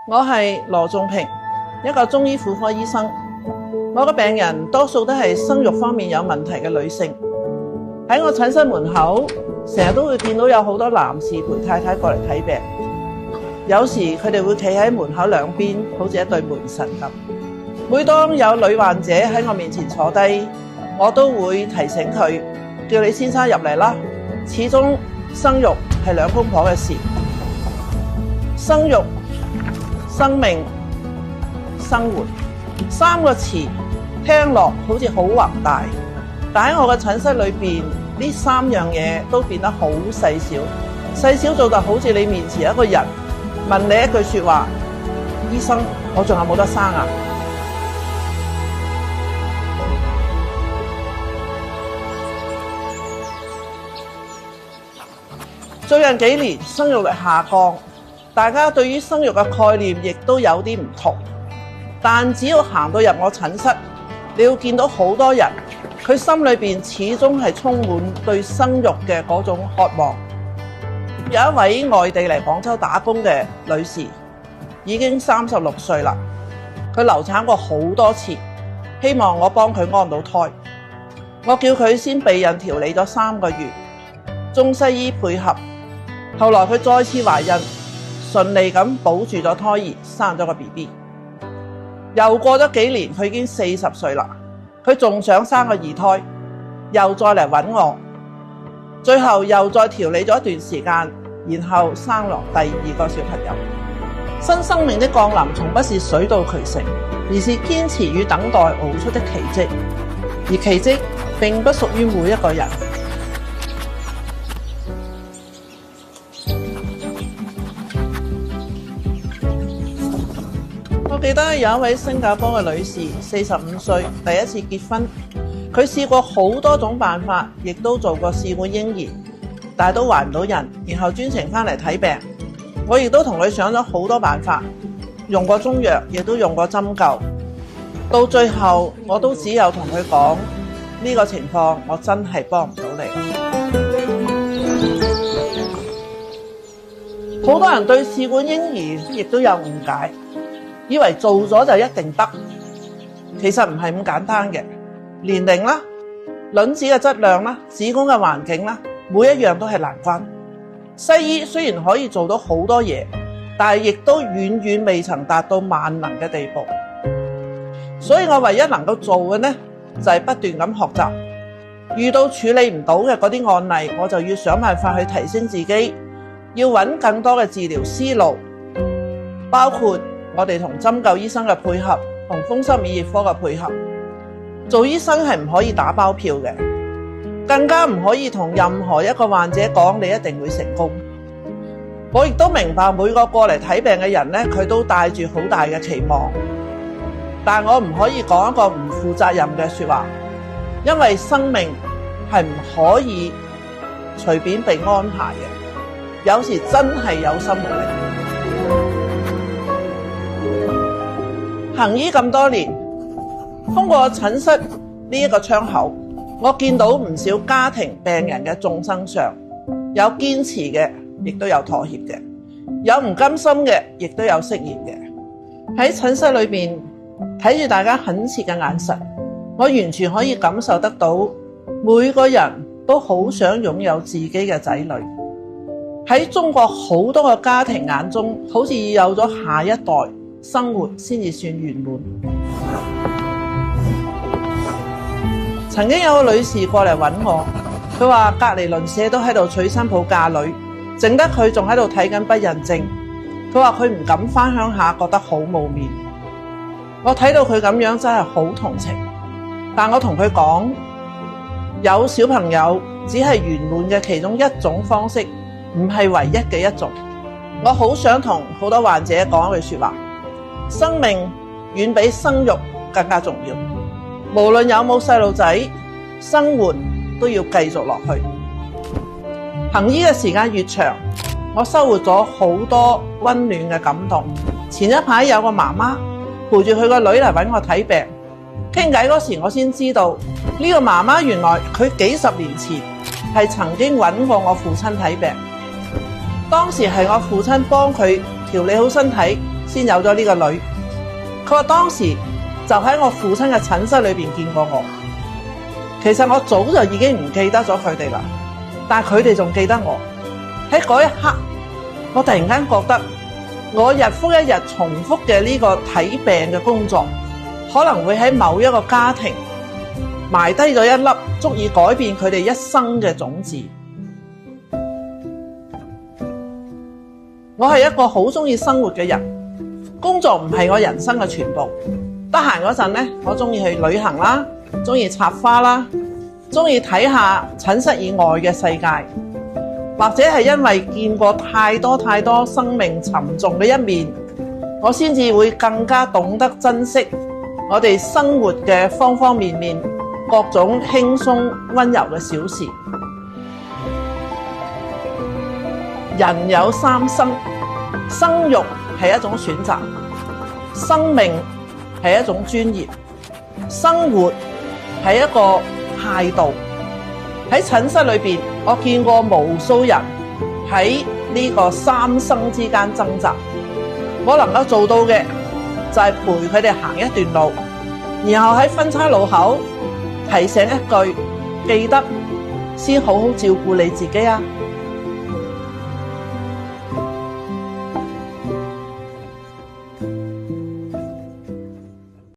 我係羅仲平，一個中醫婦科醫生。我嘅病人多數都係生育方面有問題嘅女性。喺我診室門口，成日都會見到有好多男士陪太太過嚟睇病。有時佢哋會企喺門口兩邊，好似一對門神咁。每當有女患者喺我面前坐低，我都會提醒佢，叫你先生入嚟啦。始終生育係兩公婆嘅事，生育、生命、生活三個詞聽落好似好宏大，但喺我嘅診室裏邊，呢三樣嘢都變得好細小，細小做到好似你面前有一個人問你一句說話：醫生，我仲有冇得生啊？最近幾年生育率下降，大家對於生育嘅概念亦都有啲唔同。但只要行到入我診室，你要見到好多人，佢心裏邊始終係充滿對生育嘅嗰種渴望。有一位外地嚟廣州打工嘅女士，已經36歲啦，佢流產過好多次，希望我幫佢安到胎。我叫佢先避孕調理咗3個月，中西醫配合。後來佢再次懷孕，順利咁保住咗胎兒，生咗個 BB。又過咗幾年，佢已經40歲啦，佢仲想生個2胎，又再嚟揾我，最後又再調理咗一段時間，然後生落第2個小朋友。新生命的降臨從不是水到渠成，而是堅持與等待熬出的奇蹟，而奇蹟並不屬於每一個人。我記得有一位新加坡嘅女士，45歲，第一次結婚，佢試過好多種辦法，亦都做過試管嬰兒，但係都懷唔到孕，然後專程返嚟睇病。我亦都同佢想咗好多辦法，用過中藥，亦都用過針灸，到最後我都只有同佢講，呢個情況我真係幫唔到你。好多人對試管嬰兒亦都有誤解，以為做咗就一定得，其實唔係咁簡單嘅。年齡啦、卵子嘅質量啦、子宮嘅環境啦，每一樣都係難關。西醫雖然可以做到好多嘢，但係亦都遠遠未曾達到萬能嘅地步。所以我唯一能夠做嘅呢，就係不斷咁學習。遇到處理唔到嘅嗰啲案例，我就要想辦法去提升自己，要揾更多嘅治療思路，包括我哋同針灸醫生嘅配合，同風濕免疫科嘅配合。做醫生係唔可以打包票嘅，更加唔可以同任何一個患者講你一定會成功。我亦都明白每個過嚟睇病嘅人呢，佢都帶住好大嘅期望，但我唔可以講一個唔負責任嘅說話，因為生命係唔可以隨便被安排嘅，有時真係有心無力。行醫咁多年，通過診室呢一個窗口，我見到唔少家庭病人嘅眾生相，有堅持嘅，亦都有妥協嘅，有唔甘心嘅，亦都有釋然嘅。喺診室裏邊睇住大家懇切嘅眼神，我完全可以感受得到每個人都好想擁有自己嘅仔女。喺中國好多個家庭眼中，好似有咗下一代，生活先至算圓滿。曾經有個女士過嚟揾我，佢話隔離鄰舍都喺度娶新抱嫁女，淨得佢仲喺度睇緊不孕症。佢話佢唔敢返鄉下，覺得好冇面。我睇到佢咁樣真係好同情，但我同佢講，有小朋友只係圓滿嘅其中一種方式，唔係唯一嘅一種。我好想同好多患者講一句說話，生命遠比生育更加重要。無論有冇細路仔，生活都要繼續落去。行醫嘅時間越長，我收穫咗好多溫暖嘅感動。前一排有個媽媽陪住佢個女嚟揾我睇病，傾偈嗰時我先知道，呢個媽媽原來佢幾十年前係曾經揾過我父親睇病，當時係我父親幫佢調理好身體，先先有咗呢個女。佢話當時就喺我父親嘅診室裏邊見過我。其實我早就已經唔記得咗佢哋啦，但係佢哋仲記得我。喺嗰一刻，我突然間覺得我日復一日重複嘅呢個睇病嘅工作，可能會喺某一個家庭埋低咗一粒足以改變佢哋一生嘅種子。我係一個好中意生活嘅人，工作唔係我人生嘅全部。得閒嗰陣呢，我中意去旅行啦，中意插花啦，中意睇下診室以外嘅世界，或者係因為見過太多生命沉重嘅一面，我先至會更加懂得珍惜我哋生活嘅方方面面，各種輕鬆溫柔嘅小事。人有三生，生育係一種選擇，生命係一種專業，生活係一個態度。喺診室裏邊，我見過無數人喺呢個三生之間掙扎。我能夠做到嘅就係陪佢哋行一段路，然後喺分岔路口提醒一句：記得先好好照顧你自己啊！